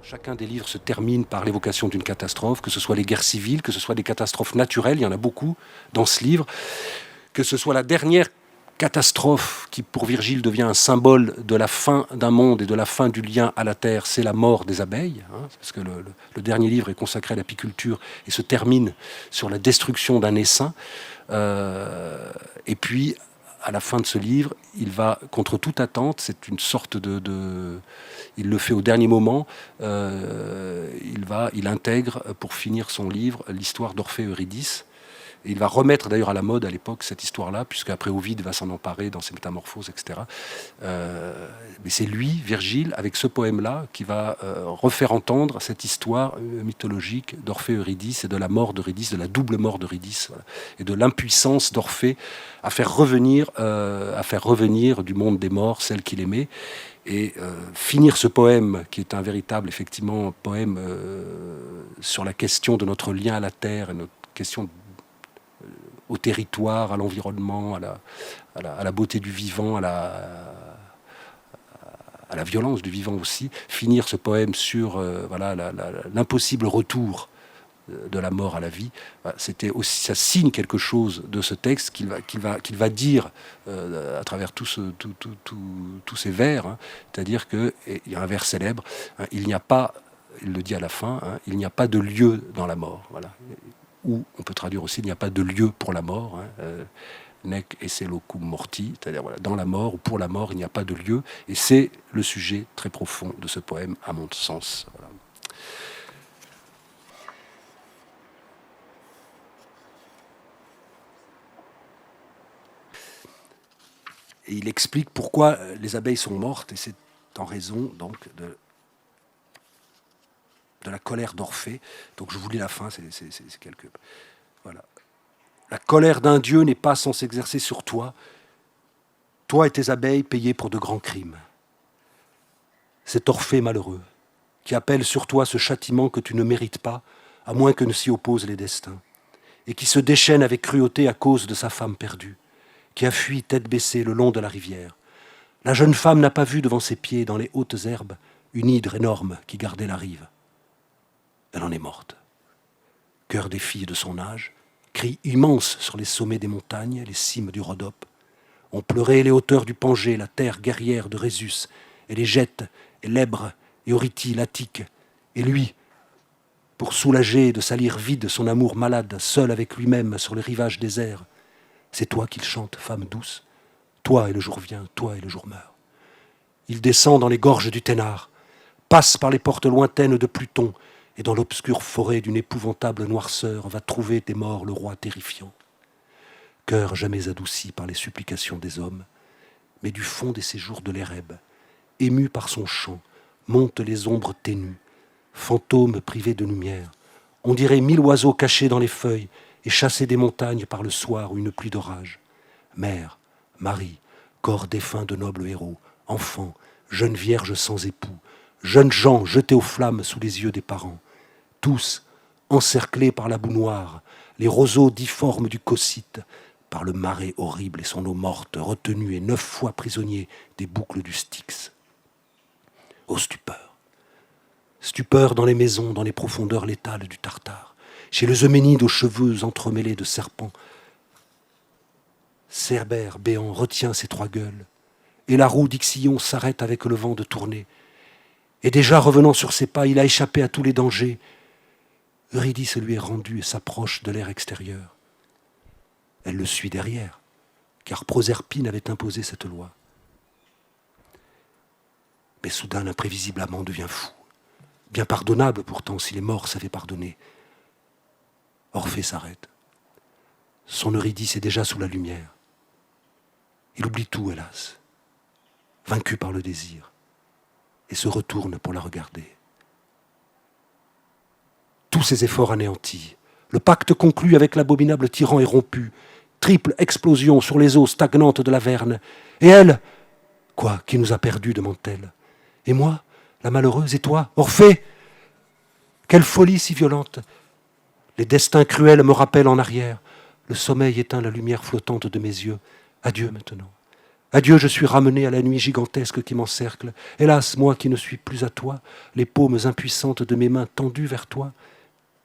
Chacun des livres se termine par l'évocation d'une catastrophe, que ce soit les guerres civiles, que ce soit des catastrophes naturelles, il y en a beaucoup dans ce livre, que ce soit la dernière catastrophe qui, pour Virgile, devient un symbole de la fin d'un monde et de la fin du lien à la terre, c'est la mort des abeilles, parce que le dernier livre est consacré à l'apiculture et se termine sur la destruction d'un essaim. Et puis, à la fin de ce livre, il va, contre toute attente, c'est une sorte il le fait au dernier moment, il intègre, pour finir son livre, l'histoire d'Orphée et Eurydice. Et il va remettre d'ailleurs à la mode à l'époque cette histoire-là, puisque après Ovide va s'en emparer dans ses métamorphoses, etc. Mais c'est lui, Virgile, avec ce poème-là, qui va refaire entendre cette histoire mythologique d'Orphée et Eurydice et de la mort d'Eurydice, de la double mort d'Eurydice, voilà, et de l'impuissance d'Orphée à faire revenir du monde des morts celle qu'il aimait. Et finir ce poème, qui est un véritable, effectivement, poème sur la question de notre lien à la terre et notre question au territoire, à l'environnement, à la beauté du vivant, à la violence du vivant aussi. Finir ce poème sur l'impossible retour de la mort à la vie, c'était aussi, ça signe quelque chose de ce texte qu'il va dire à travers tous ces vers, c'est-à-dire qu'il y a un vers célèbre, il n'y a pas, il le dit à la fin, il n'y a pas de lieu dans la mort, voilà. Ou on peut traduire aussi, il n'y a pas de lieu pour la mort, nec esse locum morti, c'est-à-dire voilà, dans la mort ou pour la mort, il n'y a pas de lieu, et c'est le sujet très profond de ce poème, à mon sens. Voilà. Et il explique pourquoi les abeilles sont mortes, et c'est en raison donc de la colère d'Orphée. Donc je vous lis la fin, c'est quelques... Voilà. La colère d'un dieu n'est pas sans s'exercer sur toi, toi et tes abeilles payées pour de grands crimes. C'est Orphée malheureux qui appelle sur toi ce châtiment que tu ne mérites pas, à moins que ne s'y opposent les destins, et qui se déchaîne avec cruauté à cause de sa femme perdue, qui a fui tête baissée le long de la rivière. La jeune femme n'a pas vu devant ses pieds, dans les hautes herbes, une hydre énorme qui gardait la rive. Elle en est morte. Cœur des filles de son âge, cris immenses sur les sommets des montagnes, les cimes du Rhodope, ont pleuré les hauteurs du Pangée, la terre guerrière de Rhésus, et les Gètes, et l'Èbre, et Eurytie, l'Attique. Et lui, pour soulager de salir vide son amour malade, seul avec lui-même sur les rivages déserts, c'est toi qu'il chante, femme douce. Toi et le jour vient, toi et le jour meurt. Il descend dans les gorges du Ténard, passe par les portes lointaines de Pluton, et dans l'obscure forêt d'une épouvantable noirceur va trouver des morts le roi terrifiant. Cœur jamais adouci par les supplications des hommes, mais du fond des séjours de l'Érèbe, ému par son chant, montent les ombres ténues, fantômes privés de lumière. On dirait 1000 oiseaux cachés dans les feuilles et chassés des montagnes par le soir ou une pluie d'orage. Mère, Marie, corps défunt de nobles héros, enfants, jeunes vierges sans époux, jeunes gens jetés aux flammes sous les yeux des parents, tous encerclés par la boue noire, les roseaux difformes du Cocyte, par le marais horrible et son eau morte, retenus et 9 fois prisonniers des boucles du Styx. Ô stupeur! Stupeur dans les maisons, dans les profondeurs létales du Tartare, chez les Euménides aux cheveux entremêlés de serpents. Cerbère béant retient ses 3 gueules, et la roue d'Ixion s'arrête avec le vent de tournée. Et déjà revenant sur ses pas, il a échappé à tous les dangers. Eurydice lui est rendue et s'approche de l'air extérieur. Elle le suit derrière, car Proserpine avait imposé cette loi. Mais soudain, l'imprévisible amant devient fou. Bien pardonnable pourtant, si les morts savaient pardonner. Orphée s'arrête. Son Eurydice est déjà sous la lumière. Il oublie tout, hélas, vaincu par le désir, et se retourne pour la regarder. Tous ses efforts anéantis, le pacte conclu avec l'abominable tyran est rompu, triple explosion sur les eaux stagnantes de l'Averne. Et elle, quoi, qui nous a perdus, demande-t-elle. Et moi, la malheureuse, et toi, Orphée? Quelle folie si violente! Les destins cruels me rappellent en arrière. Le sommeil éteint la lumière flottante de mes yeux. Adieu maintenant. Adieu, je suis ramené à la nuit gigantesque qui m'encercle. Hélas, moi qui ne suis plus à toi, les paumes impuissantes de mes mains tendues vers toi,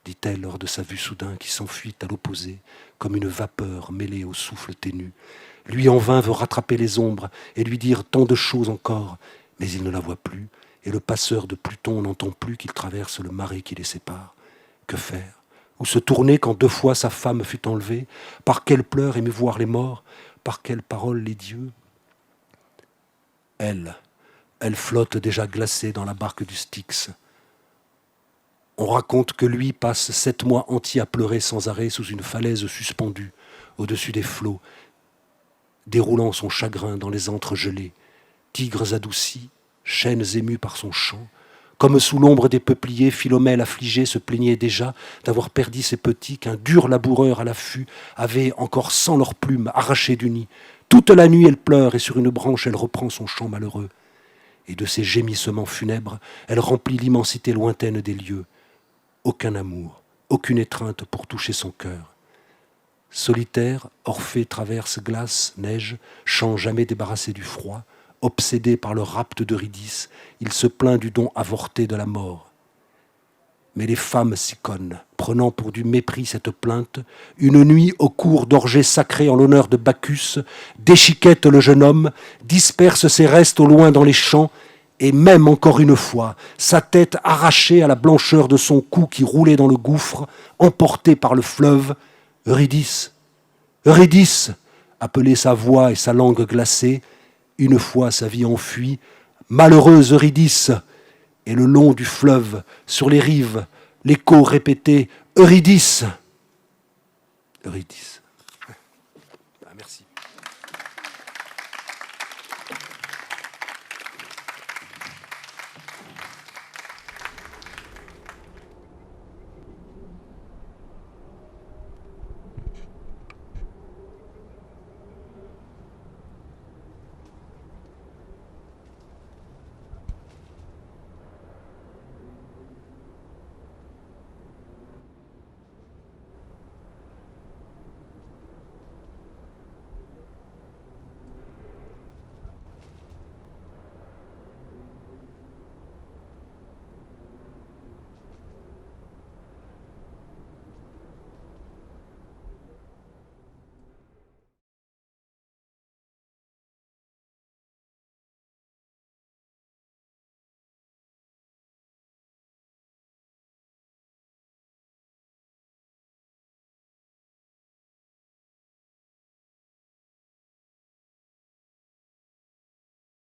dit-elle lors de sa vue soudain qui s'enfuit à l'opposé, comme une vapeur mêlée au souffle ténu. Lui en vain veut rattraper les ombres et lui dire tant de choses encore, mais il ne la voit plus, et le passeur de Pluton n'entend plus qu'il traverse le marais qui les sépare. Que faire? Où se tourner quand 2 fois sa femme fut enlevée? Par quelles pleurs émouvoir les morts? Par quelles paroles les dieux? Elle flotte déjà glacée dans la barque du Styx. On raconte que lui passe 7 mois entiers à pleurer sans arrêt sous une falaise suspendue, au-dessus des flots, déroulant son chagrin dans les antres gelés, tigres adoucis, chênes émus par son chant. Comme sous l'ombre des peupliers, Philomèle affligée se plaignait déjà d'avoir perdu ses petits qu'un dur laboureur à l'affût avait, encore sans leurs plumes, arrachés du nid. Toute la nuit elle pleure et sur une branche elle reprend son chant malheureux. Et de ses gémissements funèbres, elle remplit l'immensité lointaine des lieux. Aucun amour, aucune étreinte pour toucher son cœur. Solitaire, Orphée traverse glace, neige, chant jamais débarrassé du froid. Obsédé par le rapt d'Eurydice, il se plaint du don avorté de la mort. Mais les femmes s'iconnent, prenant pour du mépris cette plainte, une nuit au cours d'orgies sacrées en l'honneur de Bacchus, déchiquette le jeune homme, disperse ses restes au loin dans les champs, et même encore une fois, sa tête arrachée à la blancheur de son cou qui roulait dans le gouffre, emporté par le fleuve, Eurydice, Eurydice, appelait sa voix et sa langue glacée, une fois sa vie enfuie, malheureuse Eurydice, et le long du fleuve, sur les rives, l'écho répétait « Eurydice !» Eurydice.